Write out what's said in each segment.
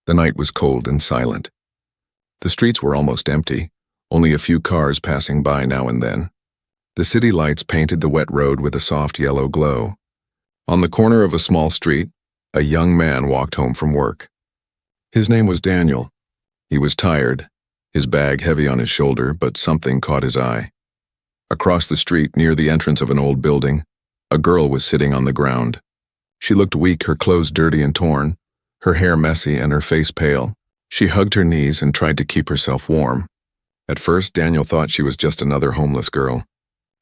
The night was cold and silent. The streets were almost empty, only a few cars passing by now and then. The city lights painted the wet road with a soft yellow glow. On the corner of a small street, a young man walked home from work. His name was Daniel. He was tired, his bag heavy on his shoulder, but something caught his eye. Across the street, near the entrance of an old building, a girl was sitting on the ground. She looked weak, her clothes dirty and torn, her hair messy and her face pale. She hugged her knees and tried to keep herself warm. At first, Daniel thought she was just another homeless girl.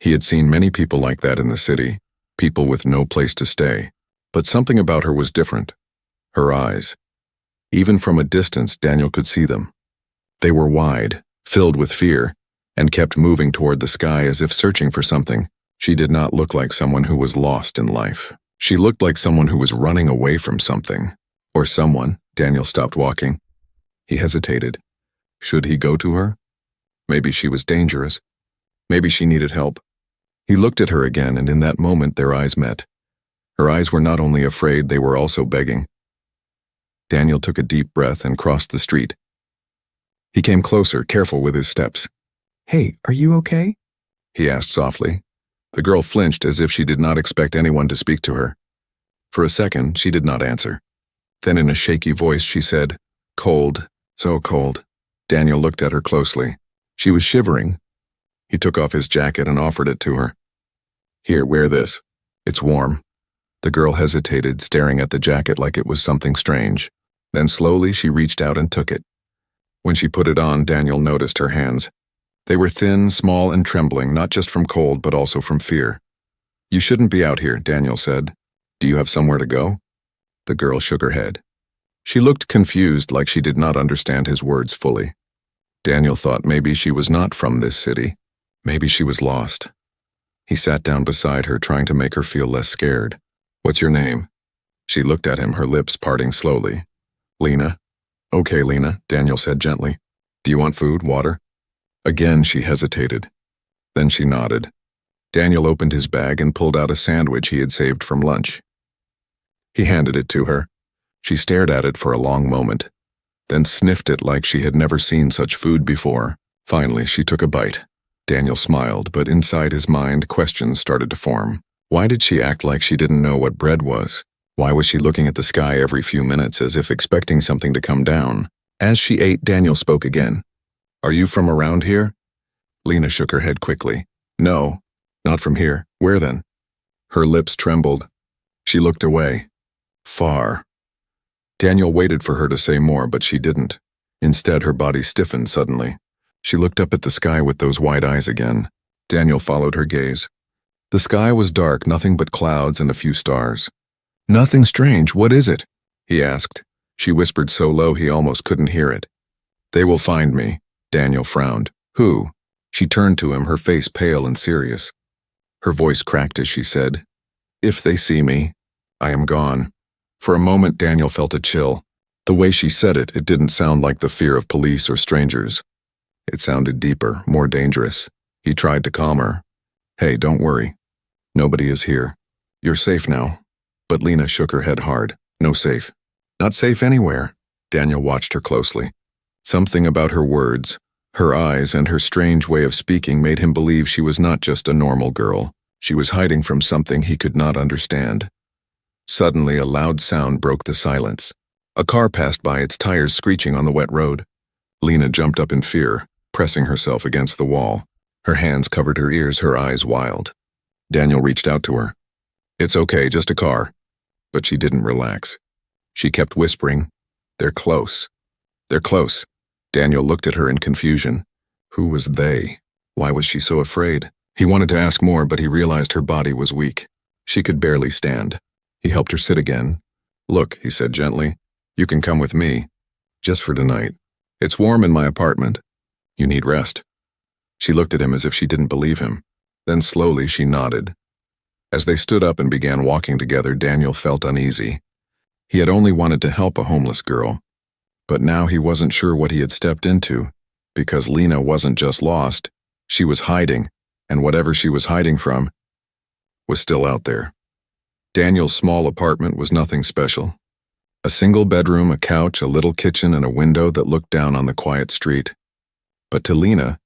He had seen many people like that in the city, people with no place to stay. But something about her was different. Her eyes. Even from a distance, Daniel could see them. They were wide, filled with fear, and kept moving toward the sky as if searching for something. She did not look like someone who was lost in life. She looked like someone who was running away from something. Or someone. Daniel stopped walking. He hesitated. Should he go to her? Maybe she was dangerous. Maybe she needed help. He looked at her again, and in that moment their eyes met. Her eyes were not only afraid, they were also begging. Daniel took a deep breath and crossed the street. He came closer, careful with his steps. "Hey, are you okay?" he asked softly. The girl flinched as if she did not expect anyone to speak to her. For a second, she did not answer. Then in a shaky voice she said, "Cold, so cold." Daniel looked at her closely. She was shivering. He took off his jacket and offered it to her. "Here, wear this. It's warm." The girl hesitated, staring at the jacket like it was something strange. Then slowly she reached out and took it. When she put it on, Daniel noticed her hands. They were thin, small, and trembling, not just from cold but also from fear. "You shouldn't be out here," Daniel said. "Do you have somewhere to go?" The girl shook her head. She looked confused, like she did not understand his words fully. Daniel thought maybe she was not from this city. Maybe she was lost. He sat down beside her, trying to make her feel less scared. "What's your name?" She looked at him, her lips parting slowly. "Lena." "Okay, Lena," Daniel said gently. "Do you want food, water?" Again she hesitated. Then she nodded. Daniel opened his bag and pulled out a sandwich he had saved from lunch. He handed it to her. She stared at it for a long moment, then sniffed it like she had never seen such food before. Finally, she took a bite. Daniel smiled, but inside his mind, questions started to form. Why did she act like she didn't know what bread was? Why was she looking at the sky every few minutes as if expecting something to come down? As she ate, Daniel spoke again. "Are you from around here?" Lena shook her head quickly. "No, not from here. Where then?" Her lips trembled. She looked away. Far. Daniel waited for her to say more, but she didn't. Instead, her body stiffened suddenly. She looked up at the sky with those wide eyes again. Daniel followed her gaze. The sky was dark, nothing but clouds and a few stars. "Nothing strange. What is it?" he asked. She whispered so low he almost couldn't hear it. "They will find me." Daniel frowned. "Who?" She turned to him, her face pale and serious. Her voice cracked as she said, "If they see me, I am gone." For a moment, Daniel felt a chill. The way she said it, it didn't sound like the fear of police or strangers. It sounded deeper, more dangerous. He tried to calm her. "Hey, don't worry. Nobody is here. You're safe now." But Lena shook her head hard. "No safe. Not safe anywhere." Daniel watched her closely. Something about her words, her eyes, and her strange way of speaking made him believe she was not just a normal girl. She was hiding from something he could not understand. Suddenly, a loud sound broke the silence. A car passed by, its tires screeching on the wet road. Lena jumped up in fear, pressing herself against the wall. Her hands covered her ears, her eyes wild. Daniel reached out to her. "It's okay, just a car." But she didn't relax. She kept whispering, "They're close. They're close." Daniel looked at her in confusion. Who was they? Why was she so afraid? He wanted to ask more, but he realized her body was weak. She could barely stand. He helped her sit again. "Look," he said gently, "you can come with me. Just for tonight. It's warm in my apartment. You need rest." She looked at him as if she didn't believe him. Then slowly she nodded. As they stood up and began walking together, Daniel felt uneasy. He had only wanted to help a homeless girl. But now he wasn't sure what he had stepped into, because Lena wasn't just lost, she was hiding, and whatever she was hiding from was still out there. Daniel's small apartment was nothing special. A single bedroom, a couch, a little kitchen, and a window that looked down on the quiet street. But to Lena,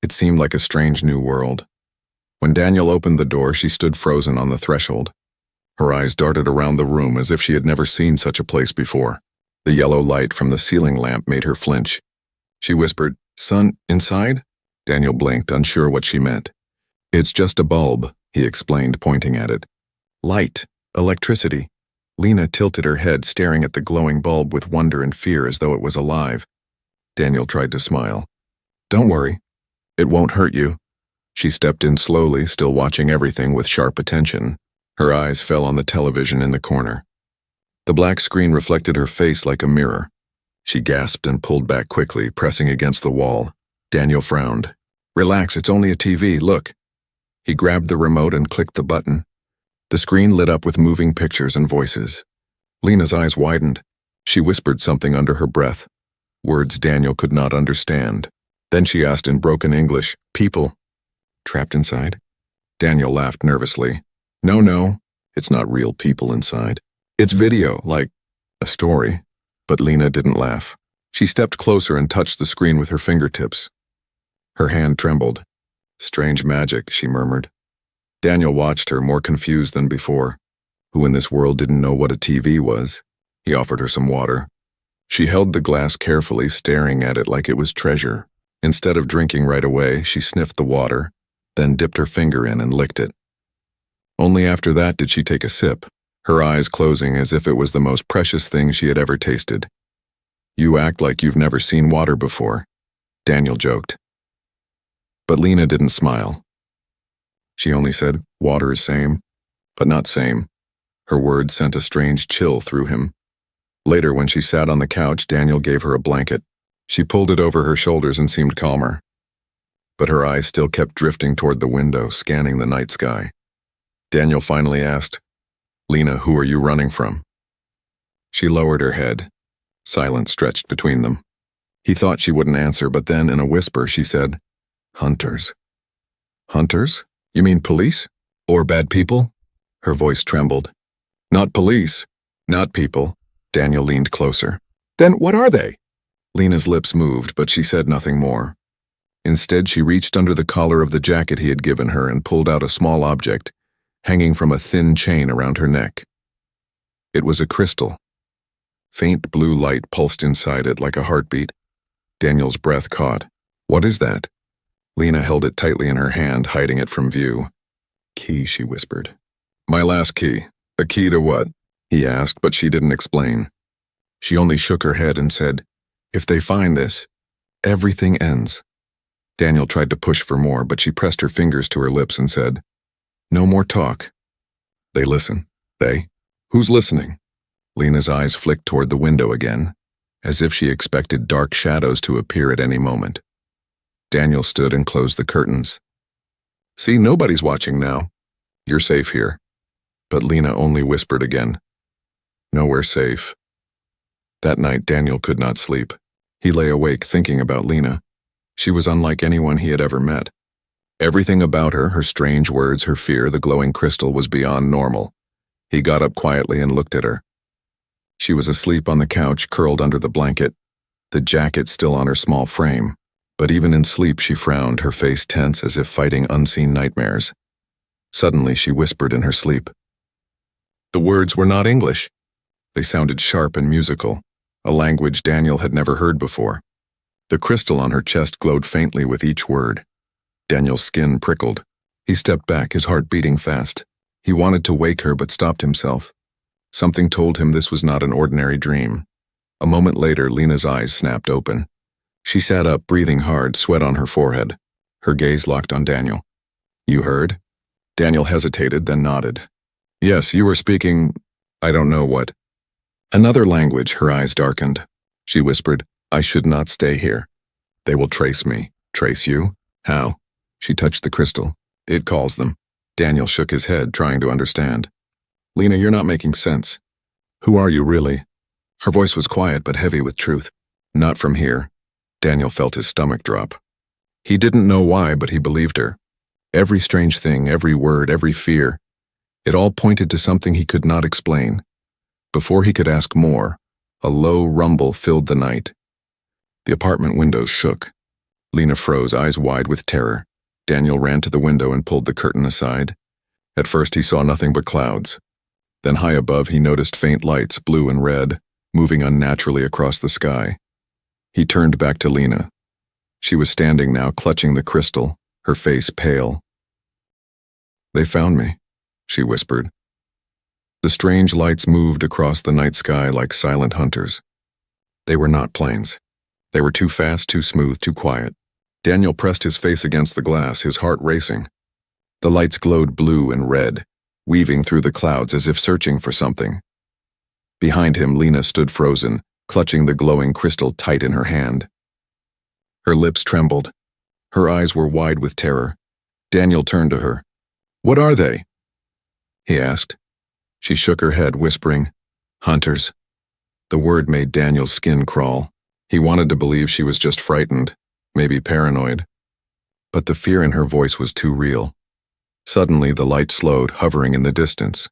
it seemed like a strange new world. When Daniel opened the door, she stood frozen on the threshold. Her eyes darted around the room as if she had never seen such a place before. The yellow light from the ceiling lamp made her flinch. She whispered, "Son, inside?" Daniel blinked, unsure what she meant. "It's just a bulb," he explained, pointing at it. "Light. Electricity." Lena tilted her head, staring at the glowing bulb with wonder and fear as though it was alive. Daniel tried to smile. "Don't worry. It won't hurt you." She stepped in slowly, still watching everything with sharp attention. Her eyes fell on the television in the corner. The black screen reflected her face like a mirror. She gasped and pulled back quickly, pressing against the wall. Daniel frowned. "Relax, it's only a TV, look." He grabbed the remote and clicked the button. The screen lit up with moving pictures and voices. Lena's eyes widened. She whispered something under her breath, words Daniel could not understand. Then she asked in broken English, "People trapped inside?" Daniel laughed nervously. No, it's not real people inside. It's video, like a story." But Lena didn't laugh. She stepped closer and touched the screen with her fingertips. Her hand trembled. "Strange magic," she murmured. Daniel watched her, more confused than before. Who in this world didn't know what a TV was? He offered her some water. She held the glass carefully, staring at it like it was treasure. Instead of drinking right away, she sniffed the water, then dipped her finger in and licked it. Only after that did she take a sip, her eyes closing as if it was the most precious thing she had ever tasted. "You act like you've never seen water before," Daniel joked. But Lena didn't smile. She only said, "Water is same, but not same." Her words sent a strange chill through him. Later, when she sat on the couch, Daniel gave her a blanket. She pulled it over her shoulders and seemed calmer. But her eyes still kept drifting toward the window, scanning the night sky. Daniel finally asked, "Lena, who are you running from?" She lowered her head. Silence stretched between them. He thought she wouldn't answer, but then, in a whisper, she said, "Hunters." "Hunters? You mean police? Or bad people?" Her voice trembled. "Not police. Not people." Daniel leaned closer. "Then what are they?" Lena's lips moved, but she said nothing more. Instead, she reached under the collar of the jacket he had given her and pulled out a small object, hanging from a thin chain around her neck. It was a crystal. Faint blue light pulsed inside it like a heartbeat. Daniel's breath caught. "What is that?" Lena held it tightly in her hand, hiding it from view. "Key," she whispered. "My last key. A key to what?" he asked, but she didn't explain. She only shook her head and said, "If they find this, everything ends." Daniel tried to push for more, but she pressed her fingers to her lips and said, "No more talk." "They listen." "They? Who's listening?" Lena's eyes flicked toward the window again, as if she expected dark shadows to appear at any moment. Daniel stood and closed the curtains. "See, nobody's watching now. You're safe here." But Lena only whispered again, "Nowhere safe." That night, Daniel could not sleep. He lay awake thinking about Lena. She was unlike anyone he had ever met. Everything about her, her strange words, her fear, the glowing crystal, was beyond normal. He got up quietly and looked at her. She was asleep on the couch, curled under the blanket, the jacket still on her small frame. But even in sleep she frowned, her face tense as if fighting unseen nightmares. Suddenly she whispered in her sleep. The words were not English. They sounded sharp and musical, a language Daniel had never heard before. The crystal on her chest glowed faintly with each word. Daniel's skin prickled. He stepped back, his heart beating fast. He wanted to wake her but stopped himself. Something told him this was not an ordinary dream. A moment later, Lena's eyes snapped open. She sat up, breathing hard, sweat on her forehead. Her gaze locked on Daniel. "You heard?" Daniel hesitated, then nodded. "Yes, you were speaking, I don't know what." Another language. Her eyes darkened. She whispered, "I should not stay here. They will trace me." "Trace you? How?" She touched the crystal. "It calls them." Daniel shook his head, trying to understand. "Lena, you're not making sense. Who are you, really?" Her voice was quiet but heavy with truth. "Not from here." Daniel felt his stomach drop. He didn't know why, but he believed her. Every strange thing, every word, every fear, it all pointed to something he could not explain. Before he could ask more, A low rumble filled the night. The apartment windows shook. Lena froze, eyes wide with terror. Daniel ran to the window and pulled the curtain aside. At first he saw nothing but clouds. Then high above he noticed faint lights, blue and red, moving unnaturally across the sky. He turned back to Lena. She was standing now, clutching the crystal, her face pale. "They found me," she whispered. The strange lights moved across the night sky like silent hunters. They were not planes. They were too fast, too smooth, too quiet. Daniel pressed his face against the glass, his heart racing. The lights glowed blue and red, weaving through the clouds as if searching for something. Behind him, Lena stood frozen, clutching the glowing crystal tight in her hand. Her lips trembled. Her eyes were wide with terror. Daniel turned to her. "What are they?" he asked. She shook her head, whispering, "Hunters." The word made Daniel's skin crawl. He wanted to believe she was just frightened, maybe paranoid. But the fear in her voice was too real. Suddenly, the light slowed, hovering in the distance.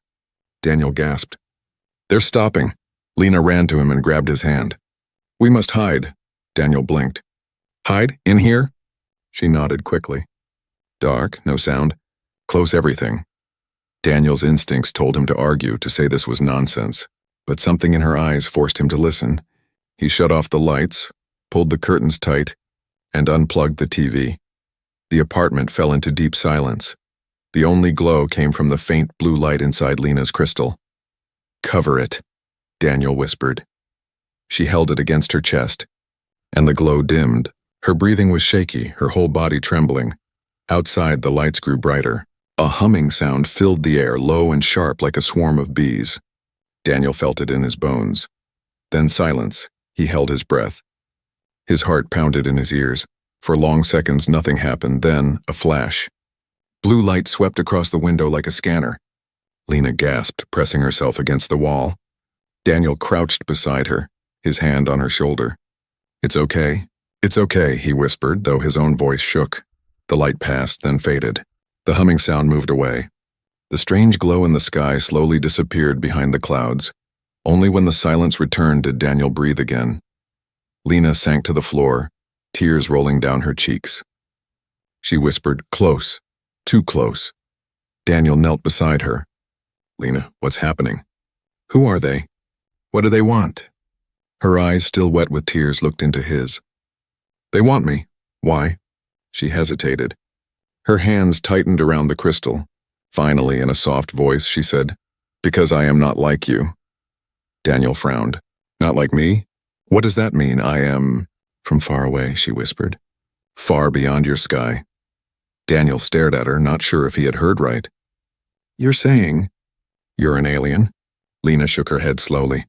Daniel gasped. "They're stopping." Lena ran to him and grabbed his hand. "We must hide." Daniel blinked. "Hide? In here?" She nodded quickly. Dark, no sound. Close everything. Daniel's instincts told him to argue, to say this was nonsense, but something in her eyes forced him to listen. He shut off the lights, pulled the curtains tight, and unplugged the TV. The apartment fell into deep silence. The only glow came from the faint blue light inside Lena's crystal. "Cover it," Daniel whispered. She held it against her chest, and the glow dimmed. Her breathing was shaky, her whole body trembling. Outside, the lights grew brighter. A humming sound filled the air, low and sharp like a swarm of bees. Daniel felt it in his bones. Then silence. He held his breath. His heart pounded in his ears. For long seconds, nothing happened. Then, a flash. Blue light swept across the window like a scanner. Lena gasped, pressing herself against the wall. Daniel crouched beside her, his hand on her shoulder. "It's okay. It's okay," he whispered, though his own voice shook. The light passed, then faded. The humming sound moved away. The strange glow in the sky slowly disappeared behind the clouds. Only when the silence returned did Daniel breathe again. Lena sank to the floor, tears rolling down her cheeks. She whispered, "Close. Too close." Daniel knelt beside her. "Lena, what's happening? Who are they? What do they want?" Her eyes, still wet with tears, looked into his. "They want me. Why?" She hesitated. Her hands tightened around the crystal. Finally, in a soft voice, she said, "Because I am not like you." Daniel frowned. "Not like me? What does that mean? I am—" "From far away," she whispered. "Far beyond your sky." Daniel stared at her, not sure if he had heard right. "You're saying—" "You're an alien?" Lena shook her head slowly.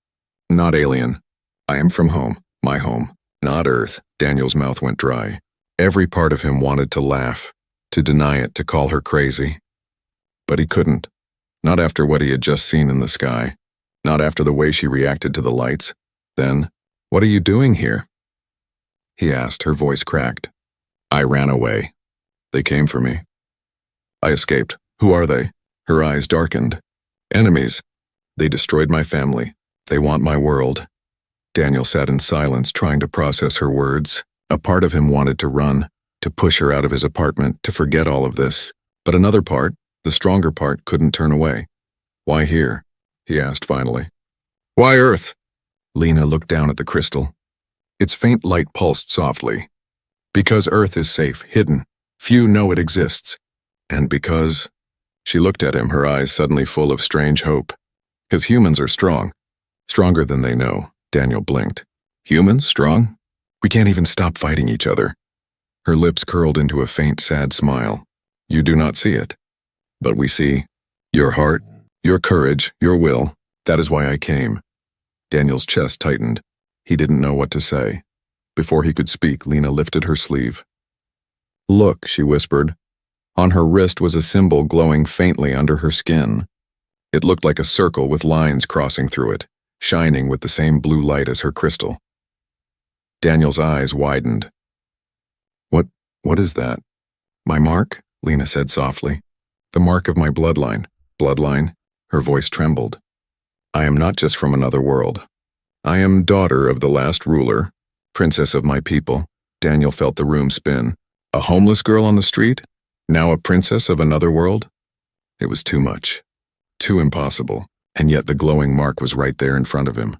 "Not alien. I am from home, my home, not Earth." Daniel's mouth went dry. Every part of him wanted to laugh, to deny it, to call her crazy. But he couldn't. Not after what he had just seen in the sky. Not after the way she reacted to the lights. Then, "What are you doing here?" he asked, her voice cracked. "I ran away. They came for me. I escaped. Who are they?" Her eyes darkened. "Enemies. They destroyed my family. They want my world." Daniel sat in silence, trying to process her words. A part of him wanted to run, to push her out of his apartment, to forget all of this. But another part, the stronger part, couldn't turn away. "Why here?" he asked finally. "Why Earth?" Lena looked down at the crystal. Its faint light pulsed softly. "Because Earth is safe, hidden. Few know it exists. And because—" She looked at him, her eyes suddenly full of strange hope. "Because humans are strong. Stronger than they know." Daniel blinked. "Humans? Strong? We can't even stop fighting each other." Her lips curled into a faint, sad smile. "You do not see it. But we see your heart, your courage, your will. That is why I came." Daniel's chest tightened. He didn't know what to say. Before he could speak, Lena lifted her sleeve. "Look," she whispered. On her wrist was a symbol glowing faintly under her skin. It looked like a circle with lines crossing through it, shining with the same blue light as her crystal. Daniel's eyes widened. What is that?" "My mark," Lena said softly. "The mark of my bloodline." "Bloodline?" Her voice trembled. "I am not just from another world. I am daughter of the last ruler, princess of my people. Daniel felt the room spin. A homeless girl on the street? Now a princess of another world? It was too much. Too impossible. And yet the glowing mark was right there in front of him.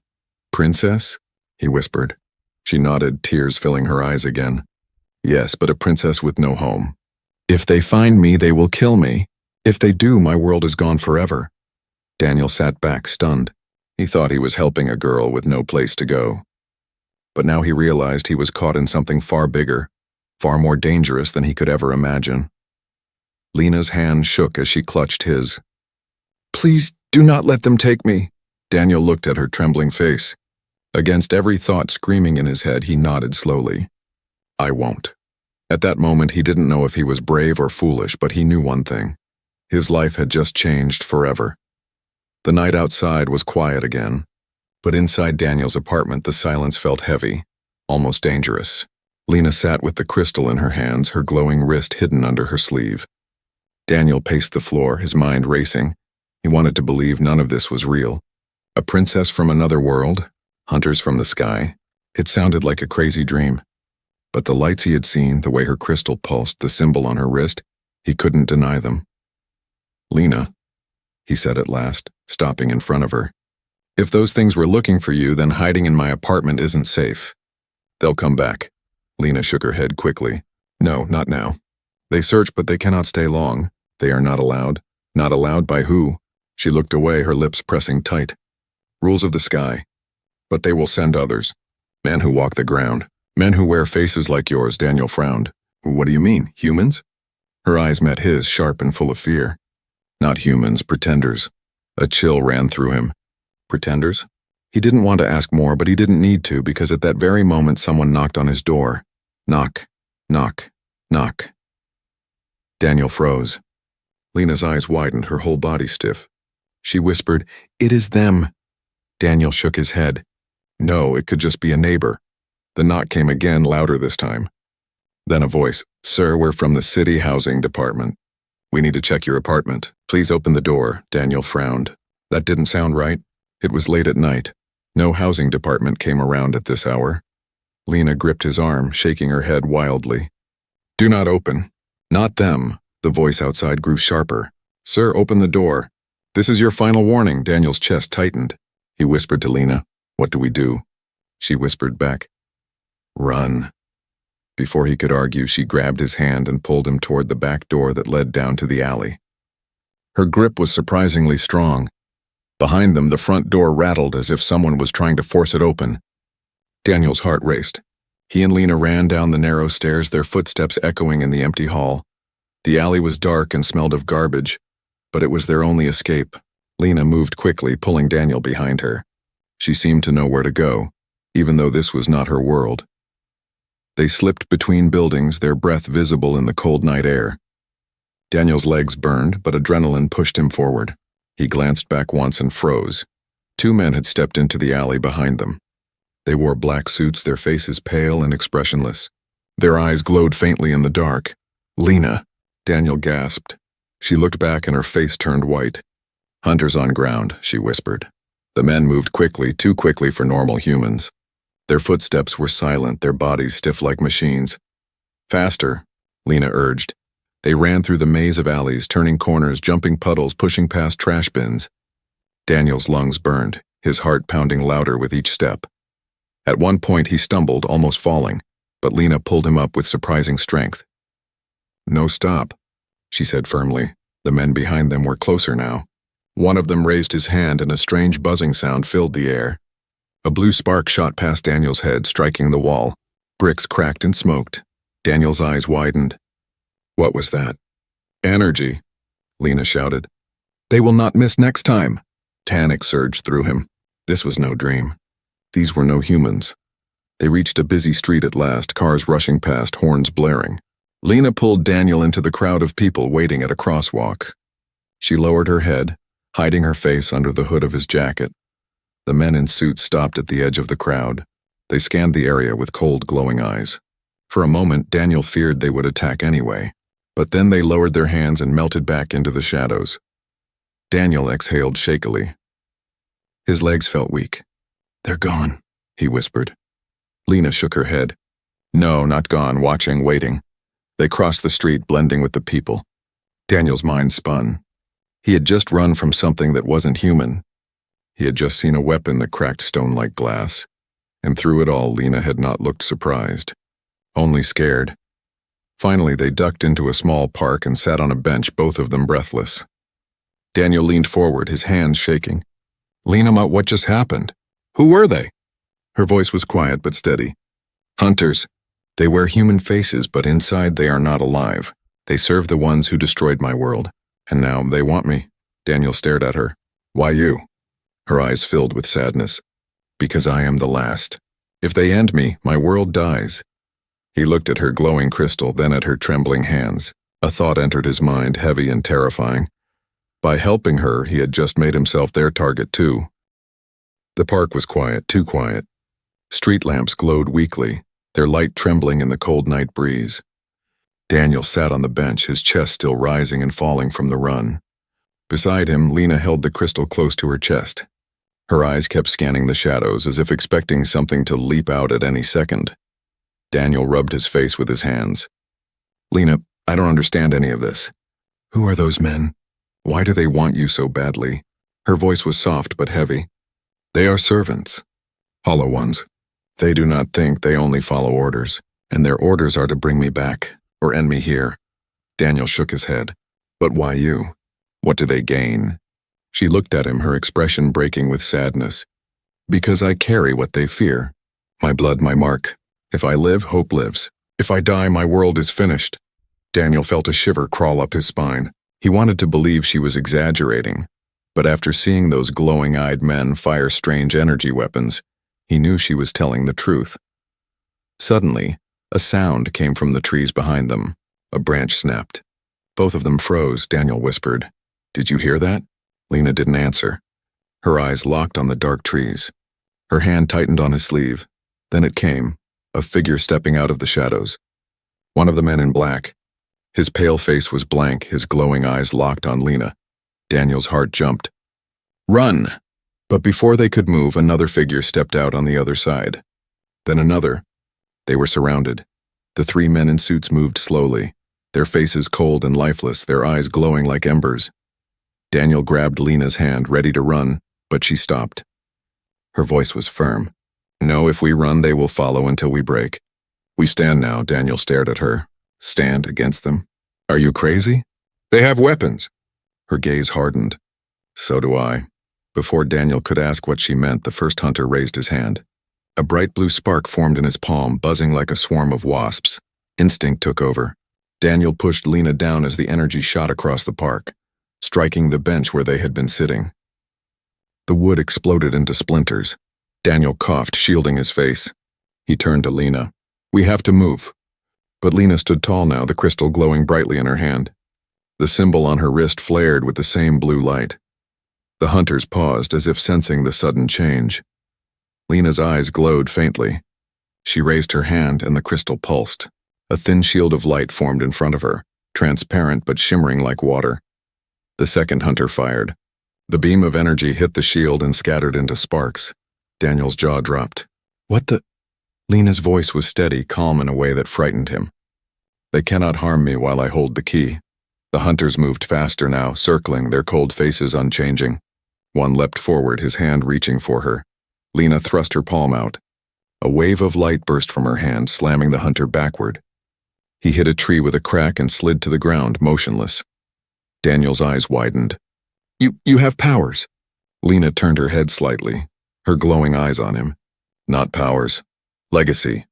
Princess? He whispered. She nodded, tears filling her eyes again. Yes, but a princess with no home. If they find me, they will kill me. If they do, my world is gone forever. Daniel sat back, stunned. He thought he was helping a girl with no place to go. But now he realized he was caught in something far bigger, far more dangerous than he could ever imagine. Lena's hand shook as she clutched his. Please do not let them take me. Daniel looked at her trembling face. Against every thought screaming in his head, he nodded slowly. I won't. At that moment, he didn't know if he was brave or foolish, but he knew one thing. His life had just changed forever. The night outside was quiet again, but inside Daniel's apartment the silence felt heavy, almost dangerous. Lena sat with the crystal in her hands, her glowing wrist hidden under her sleeve. Daniel paced the floor, his mind racing. He wanted to believe none of this was real. A princess from another world, hunters from the sky. It sounded like a crazy dream. But the lights he had seen, the way her crystal pulsed, the symbol on her wrist, he couldn't deny them. Lena, he said at last, stopping in front of her. If those things were looking for you, then hiding in my apartment isn't safe. They'll come back. Lena shook her head quickly. No, not now. They search, but they cannot stay long. They are not allowed. Not allowed by who? She looked away, her lips pressing tight. Rules of the sky. But they will send others. Men who walk the ground. Men who wear faces like yours. Daniel frowned. What do you mean, humans? Her eyes met his, sharp and full of fear. Not humans, pretenders. A chill ran through him. Pretenders? He didn't want to ask more, but he didn't need to, because at that very moment someone knocked on his door. Knock, knock, knock. Daniel froze. Lena's eyes widened, her whole body stiff. She whispered, "It is them." Daniel shook his head. No, it could just be a neighbor. The knock came again, louder this time. Then a voice, "Sir, we're from the city housing department. We need to check your apartment. Please open the door." Daniel frowned. That didn't sound right. It was late at night. No housing department came around at this hour. Lena gripped his arm, shaking her head wildly. Do not open. Not them. The voice outside grew sharper. Sir, open the door. This is your final warning. Daniel's chest tightened. He whispered to Lena, "What do we do?" She whispered back, "Run." Before he could argue, she grabbed his hand and pulled him toward the back door that led down to the alley. Her grip was surprisingly strong. Behind them, the front door rattled as if someone was trying to force it open. Daniel's heart raced. He and Lena ran down the narrow stairs, their footsteps echoing in the empty hall. The alley was dark and smelled of garbage, but it was their only escape. Lena moved quickly, pulling Daniel behind her. She seemed to know where to go, even though this was not her world. They slipped between buildings, their breath visible in the cold night air. Daniel's legs burned, but adrenaline pushed him forward. He glanced back once and froze. Two men had stepped into the alley behind them. They wore black suits, their faces pale and expressionless. Their eyes glowed faintly in the dark. "Lena," Daniel gasped. She looked back and her face turned white. "Hunters on ground," she whispered. The men moved quickly, too quickly for normal humans. Their footsteps were silent, their bodies stiff like machines. "Faster," Lena urged. They ran through the maze of alleys, turning corners, jumping puddles, pushing past trash bins. Daniel's lungs burned, his heart pounding louder with each step. At one point he stumbled, almost falling, but Lena pulled him up with surprising strength. "No, stop," she said firmly. The men behind them were closer now. One of them raised his hand and a strange buzzing sound filled the air. A blue spark shot past Daniel's head, striking the wall. Bricks cracked and smoked. Daniel's eyes widened. What was that? "Energy," Lena shouted. "They will not miss next time." Panic surged through him. This was no dream. These were no humans. They reached a busy street at last, cars rushing past, horns blaring. Lena pulled Daniel into the crowd of people waiting at a crosswalk. She lowered her head, hiding her face under the hood of his jacket. The men in suits stopped at the edge of the crowd. They scanned the area with cold, glowing eyes. For a moment, Daniel feared they would attack anyway, but then they lowered their hands and melted back into the shadows. Daniel exhaled shakily. His legs felt weak. They're gone, he whispered. Lena shook her head. No, not gone, watching, waiting. They crossed the street, blending with the people. Daniel's mind spun. He had just run from something that wasn't human. He had just seen a weapon that cracked stone like glass. And through it all, Lena had not looked surprised. Only scared. Finally, they ducked into a small park and sat on a bench, both of them breathless. Daniel leaned forward, his hands shaking. Lena, what just happened? Who were they? Her voice was quiet but steady. Hunters. They wear human faces, but inside they are not alive. They serve the ones who destroyed my world. And now they want me. Daniel stared at her. Why you? Her eyes filled with sadness. Because I am the last. If they end me, my world dies. He looked at her glowing crystal, then at her trembling hands. A thought entered his mind, heavy and terrifying. By helping her, he had just made himself their target too. The park was quiet, too quiet. Street lamps glowed weakly, their light trembling in the cold night breeze. Daniel sat on the bench, his chest still rising and falling from the run. Beside him, Lena held the crystal close to her chest. Her eyes kept scanning the shadows, as if expecting something to leap out at any second. Daniel rubbed his face with his hands. Lena, I don't understand any of this. Who are those men? Why do they want you so badly? Her voice was soft but heavy. They are servants. Hollow ones. They do not think, they only follow orders. And their orders are to bring me back, or end me here. Daniel shook his head. But why you? What do they gain? She looked at him, her expression breaking with sadness. Because I carry what they fear. My blood, my mark. If I live, hope lives. If I die, my world is finished. Daniel felt a shiver crawl up his spine. He wanted to believe she was exaggerating, but after seeing those glowing-eyed men fire strange energy weapons, he knew she was telling the truth. Suddenly, a sound came from the trees behind them. A branch snapped. Both of them froze, Daniel whispered. Did you hear that? Lena didn't answer. Her eyes locked on the dark trees. Her hand tightened on his sleeve. Then it came, a figure stepping out of the shadows. One of the men in black. His pale face was blank, his glowing eyes locked on Lena. Daniel's heart jumped. Run! But before they could move, another figure stepped out on the other side. Then another. They were surrounded. The three men in suits moved slowly, their faces cold and lifeless, their eyes glowing like embers. Daniel grabbed Lena's hand, ready to run, but she stopped. Her voice was firm. No, if we run, they will follow until we break. We stand now, Daniel stared at her. Stand against them? Are you crazy? They have weapons. Her gaze hardened. So do I. Before Daniel could ask what she meant, the first hunter raised his hand. A bright blue spark formed in his palm, buzzing like a swarm of wasps. Instinct took over. Daniel pushed Lena down as the energy shot across the park, striking the bench where they had been sitting. The wood exploded into splinters. Daniel coughed, shielding his face. He turned to Lena. We have to move. But Lena stood tall now, the crystal glowing brightly in her hand. The symbol on her wrist flared with the same blue light. The hunters paused, as if sensing the sudden change. Lena's eyes glowed faintly. She raised her hand, and the crystal pulsed. A thin shield of light formed in front of her, transparent but shimmering like water. The second hunter fired. The beam of energy hit the shield and scattered into sparks. Daniel's jaw dropped. What the? Lena's voice was steady, calm in a way that frightened him. They cannot harm me while I hold the key. The hunters moved faster now, circling, their cold faces unchanging. One leapt forward, his hand reaching for her. Lena thrust her palm out. A wave of light burst from her hand, slamming the hunter backward. He hit a tree with a crack and slid to the ground, motionless. Daniel's eyes widened. You have powers. Lena turned her head slightly, her glowing eyes on him. Not powers. Legacy.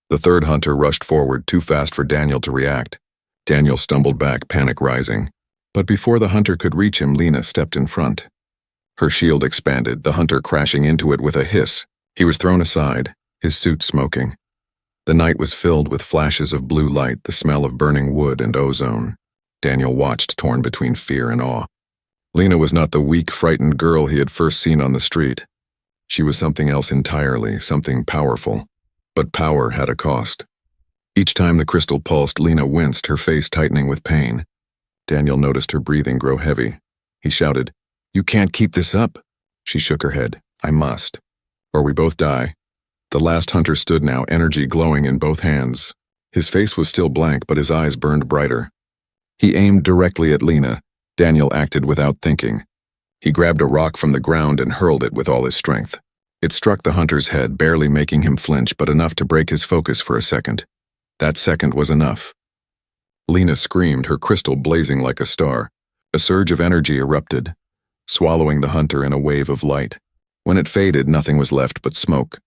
The third hunter rushed forward, too fast for Daniel to react. Daniel stumbled back, panic rising. But before the hunter could reach him, Lena stepped in front. Her shield expanded, the hunter crashing into it with a hiss. He was thrown aside, his suit smoking. The night was filled with flashes of blue light, the smell of burning wood and ozone. Daniel watched, torn between fear and awe. Lena was not the weak, frightened girl he had first seen on the street. She was something else entirely, something powerful. But power had a cost. Each time the crystal pulsed, Lena winced, her face tightening with pain. Daniel noticed her breathing grow heavy. He shouted, "You can't keep this up." She shook her head. "I must. or we both die." The last hunter stood now, energy glowing in both hands. His face was still blank, but his eyes burned brighter. He aimed directly at Lena. Daniel acted without thinking. He grabbed a rock from the ground and hurled it with all his strength. It struck the hunter's head, barely making him flinch, but enough to break his focus for a second. That second was enough. Lena screamed, her crystal blazing like a star. A surge of energy erupted, swallowing the hunter in a wave of light. When it faded, nothing was left but smoke.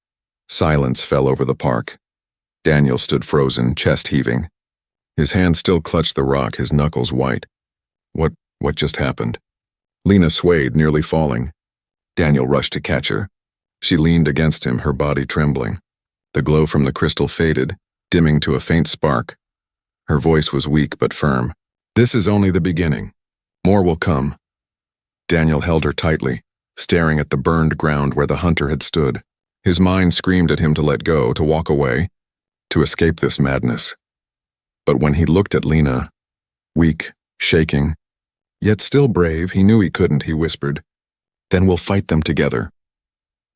Silence fell over the park. Daniel stood frozen, chest heaving. His hand still clutched the rock, his knuckles white. What just happened? Lena swayed, nearly falling. Daniel rushed to catch her. She leaned against him, her body trembling. The glow from the crystal faded, dimming to a faint spark. Her voice was weak but firm. "This is only the beginning. More will come." Daniel held her tightly, staring at the burned ground where the hunter had stood. His mind screamed at him to let go, to walk away, to escape this madness. But when he looked at Lena, weak, shaking, yet still brave, he knew he couldn't, he whispered, "Then we'll fight them together."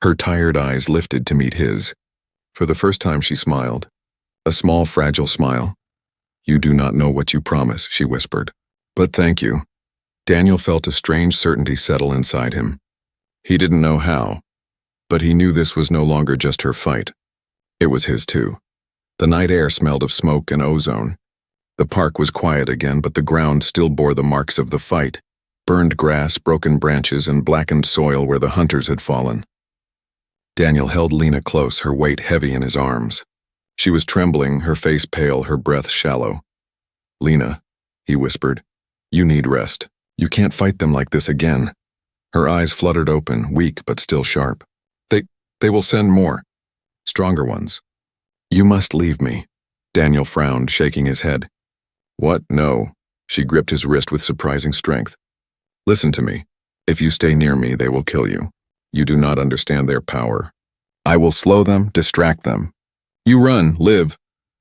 Her tired eyes lifted to meet his. For the first time she smiled. A small, fragile smile. "You do not know what you promise," she whispered. "But thank you." Daniel felt a strange certainty settle inside him. He didn't know how, but he knew this was no longer just her fight. It was his too. The night air smelled of smoke and ozone. The park was quiet again, but the ground still bore the marks of the fight. Burned grass, broken branches, and blackened soil where the hunters had fallen. Daniel held Lena close, her weight heavy in his arms. She was trembling, her face pale, her breath shallow. "Lena," he whispered, "you need rest. You can't fight them like this again." Her eyes fluttered open, weak but still sharp. They will send more. Stronger ones. "You must leave me." Daniel frowned, shaking his head. "What? No." She gripped his wrist with surprising strength. "Listen to me. If you stay near me, they will kill you. You do not understand their power. I will slow them, distract them. You run, live."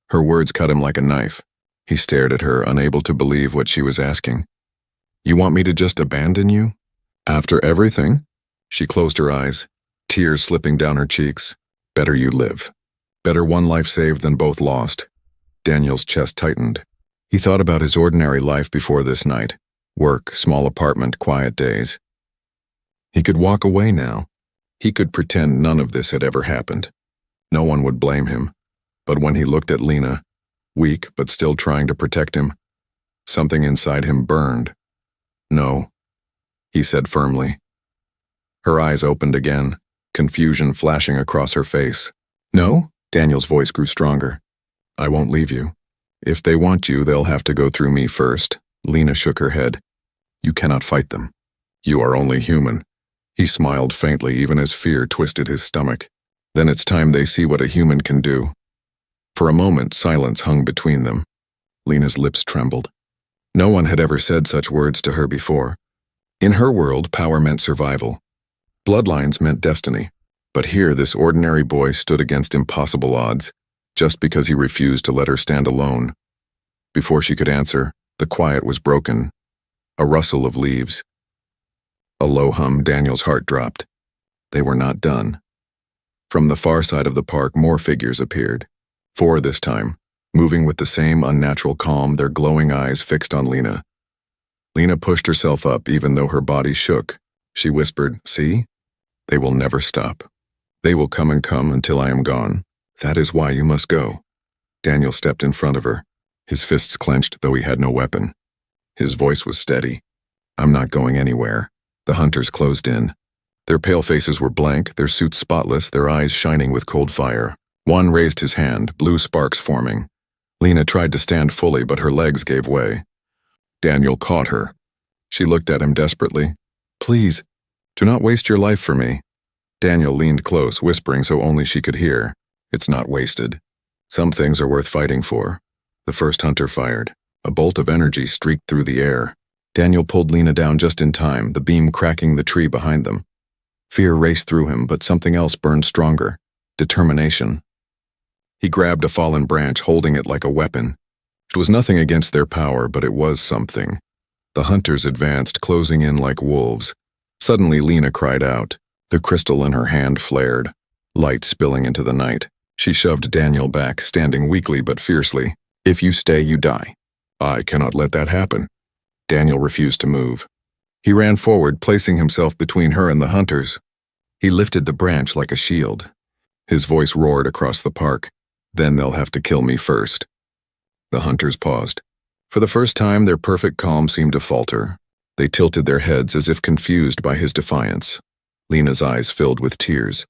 Her words cut him like a knife. He stared at her, unable to believe what she was asking. "You want me to just abandon you? After everything?" She closed her eyes, tears slipping down her cheeks. "Better you live. Better one life saved than both lost." Daniel's chest tightened. He thought about his ordinary life before this night. Work, small apartment, quiet days. He could walk away now. He could pretend none of this had ever happened. No one would blame him. But when he looked at Lena, weak but still trying to protect him, something inside him burned. "No," he said firmly. Her eyes opened again, confusion flashing across her face. "No?" Daniel's voice grew stronger. "I won't leave you. If they want you, they'll have to go through me first." Lena shook her head. "You cannot fight them. You are only human." He smiled faintly, even as fear twisted his stomach. "Then it's time they see what a human can do." For a moment, silence hung between them. Lena's lips trembled. No one had ever said such words to her before. In her world, power meant survival. Bloodlines meant destiny. But here, this ordinary boy stood against impossible odds, just because he refused to let her stand alone. Before she could answer, the quiet was broken. A rustle of leaves. A low hum. Daniel's heart dropped. They were not done. From the far side of the park, more figures appeared. 4 this time, moving with the same unnatural calm, their glowing eyes fixed on Lena. Lena pushed herself up, even though her body shook. She whispered, "See? They will never stop. They will come and come until I am gone. That is why you must go." Daniel stepped in front of her, his fists clenched, though he had no weapon. His voice was steady. "I'm not going anywhere." The hunters closed in. Their pale faces were blank, their suits spotless, their eyes shining with cold fire. One raised his hand, blue sparks forming. Lena tried to stand fully, but her legs gave way. Daniel caught her. She looked at him desperately. "Please, do not waste your life for me." Daniel leaned close, whispering so only she could hear. "It's not wasted. Some things are worth fighting for." The first hunter fired. A bolt of energy streaked through the air. Daniel pulled Lena down just in time, the beam cracking the tree behind them. Fear raced through him, but something else burned stronger. Determination. He grabbed a fallen branch, holding it like a weapon. It was nothing against their power, but it was something. The hunters advanced, closing in like wolves. Suddenly Lena cried out. The crystal in her hand flared. light spilling into the night. She shoved Daniel back, standing weakly but fiercely. "If you stay, you die." "I cannot let that happen." Daniel refused to move. He ran forward, placing himself between her and the hunters. He lifted the branch like a shield. His voice roared across the park. "Then they'll have to kill me first." The hunters paused. For the first time, their perfect calm seemed to falter. They tilted their heads as if confused by his defiance. Lena's eyes filled with tears.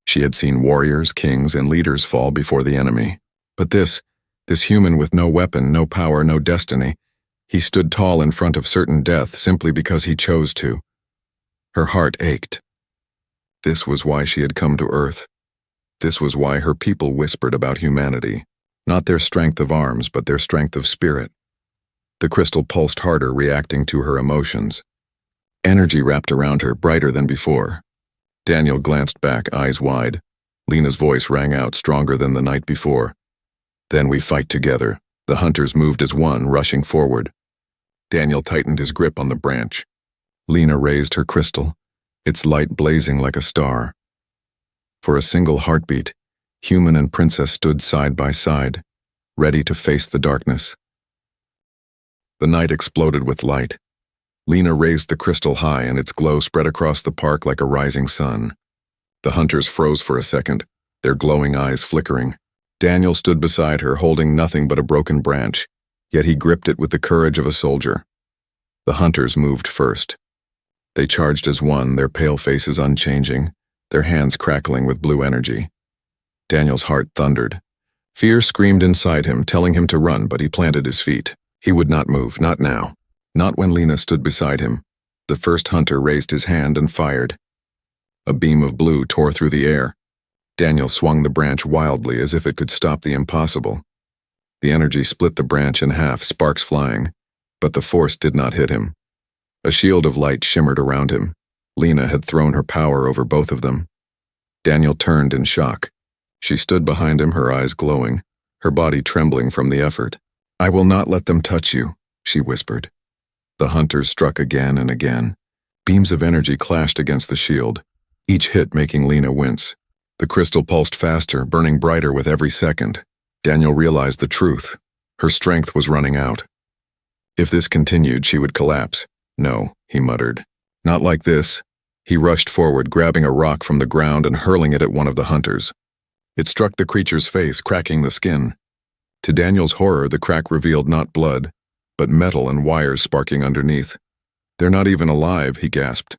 She had seen warriors, kings, and leaders fall before the enemy. But this human with no weapon, no power, no destiny, he stood tall in front of certain death simply because he chose to. Her heart ached. This was why she had come to Earth. This was why her people whispered about humanity. Not their strength of arms, but their strength of spirit. The crystal pulsed harder, reacting to her emotions. Energy wrapped around her, brighter than before. Daniel glanced back, eyes wide. Lena's voice rang out, stronger than the night before. "Then we fight together." The hunters moved as one, rushing forward. Daniel tightened his grip on the branch. Lena raised her crystal, its light blazing like a star. For a single heartbeat, human and princess stood side by side, ready to face the darkness. The night exploded with light. Lena raised the crystal high, and its glow spread across the park like a rising sun. The hunters froze for a second, their glowing eyes flickering. Daniel stood beside her, holding nothing but a broken branch, yet he gripped it with the courage of a soldier. The hunters moved first. They charged as one, their pale faces unchanging, their hands crackling with blue energy. Daniel's heart thundered. Fear screamed inside him, telling him to run, but he planted his feet. He would not move, not now. Not when Lena stood beside him. The first hunter raised his hand and fired. A beam of blue tore through the air. Daniel swung the branch wildly as if it could stop the impossible. The energy split the branch in half, sparks flying, but the force did not hit him. A shield of light shimmered around him. Lena had thrown her power over both of them. Daniel turned in shock. She stood behind him, her eyes glowing, her body trembling from the effort. "I will not let them touch you," she whispered. The hunters struck again and again. Beams of energy clashed against the shield, each hit making Lena wince. The crystal pulsed faster, burning brighter with every second. Daniel realized the truth. Her strength was running out. If this continued, she would collapse. "No," he muttered. "Not like this." He rushed forward, grabbing a rock from the ground and hurling it at one of the hunters. It struck the creature's face, cracking the skin. To Daniel's horror, the crack revealed not blood, but metal and wires sparking underneath. "They're not even alive," he gasped.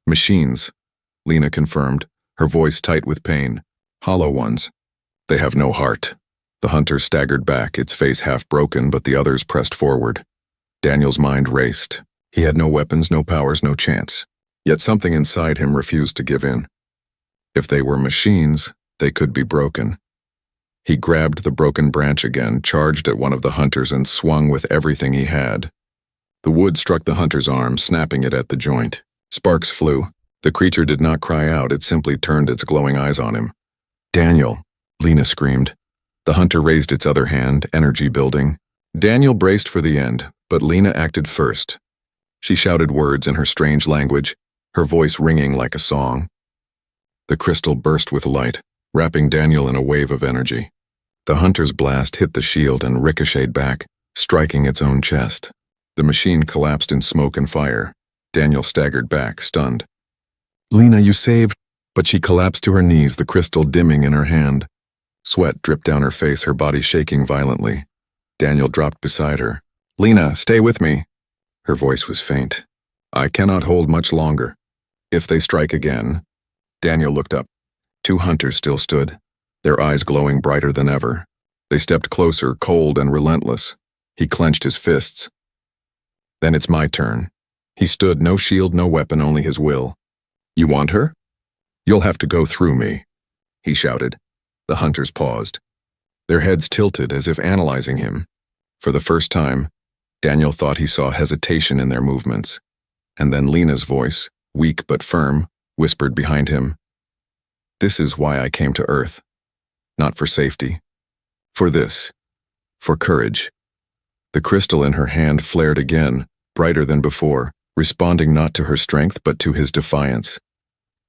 "Machines," Lena confirmed, her voice tight with pain. "Hollow ones. They have no heart." The hunter staggered back, its face half broken, but the others pressed forward. Daniel's mind raced. He had no weapons, no powers, no chance. Yet something inside him refused to give in. If they were machines, they could be broken. He grabbed the broken branch again, charged at one of the hunters, and swung with everything he had. The wood struck the hunter's arm, snapping it at the joint. Sparks flew. The creature did not cry out, it simply turned its glowing eyes on him. "Daniel!" Lena screamed. The hunter raised its other hand, energy building. Daniel braced for the end, but Lena acted first. She shouted words in her strange language, her voice ringing like a song. The crystal burst with light, wrapping Daniel in a wave of energy. The hunter's blast hit the shield and ricocheted back, striking its own chest. The machine collapsed in smoke and fire. Daniel staggered back, stunned. "Lena, you saved..." But she collapsed to her knees, the crystal dimming in her hand. Sweat dripped down her face, her body shaking violently. Daniel dropped beside her. "Lena, stay with me." Her voice was faint. "I cannot hold much longer. If they strike again..." Daniel looked up. 2 hunters still stood, their eyes glowing brighter than ever. They stepped closer, cold and relentless. He clenched his fists. "Then it's my turn." He stood, no shield, no weapon, only his will. "You want her? You'll have to go through me," he shouted. The hunters paused. Their heads tilted as if analyzing him. For the first time, Daniel thought he saw hesitation in their movements. And then Lena's voice, weak but firm, whispered behind him, "This is why I came to Earth. Not for safety. For this. For courage." The crystal in her hand flared again, brighter than before, responding not to her strength but to his defiance.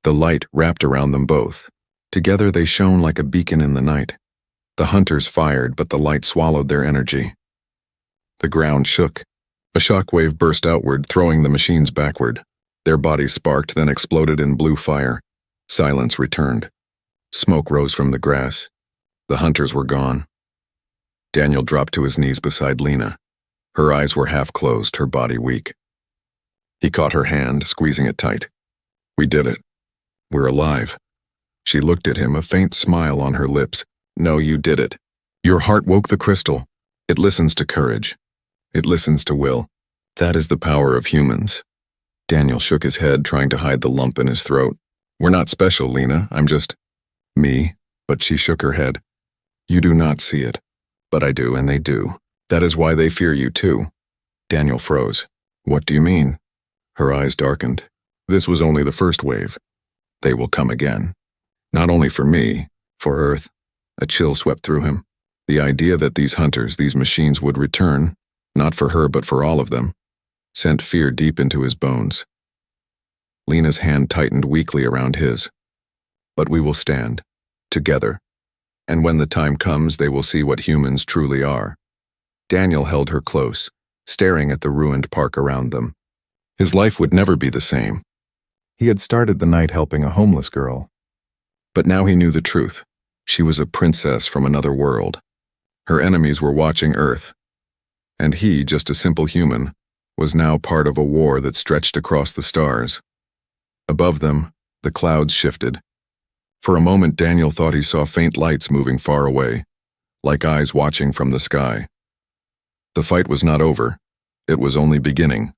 The light wrapped around them both. Together they shone like a beacon in the night. The hunters fired, but the light swallowed their energy. The ground shook. A shockwave burst outward, throwing the machines backward. Their bodies sparked, then exploded in blue fire. Silence returned. Smoke rose from the grass. The hunters were gone. Daniel dropped to his knees beside Lena. Her eyes were half closed, her body weak. He caught her hand, squeezing it tight. "We did it. We're alive." She looked at him, a faint smile on her lips. "No, you did it. Your heart woke the crystal. It listens to courage. It listens to will. That is the power of humans." Daniel shook his head, trying to hide the lump in his throat. "We're not special, Lena. I'm just me." But she shook her head. "You do not see it. But I do, and they do. That is why they fear you too." Daniel froze. "What do you mean?" Her eyes darkened. "This was only the first wave. They will come again. Not only for me, for Earth." A chill swept through him. The idea that these hunters, these machines would return, not for her but for all of them, sent fear deep into his bones. Lena's hand tightened weakly around his. "But we will stand, together. And when the time comes, they will see what humans truly are." Daniel held her close, staring at the ruined park around them. His life would never be the same. He had started the night helping a homeless girl. But now he knew the truth. She was a princess from another world. Her enemies were watching Earth. And he, just a simple human, was now part of a war that stretched across the stars. Above them, the clouds shifted. For a moment, Daniel thought he saw faint lights moving far away, like eyes watching from the sky. The fight was not over. It was only beginning.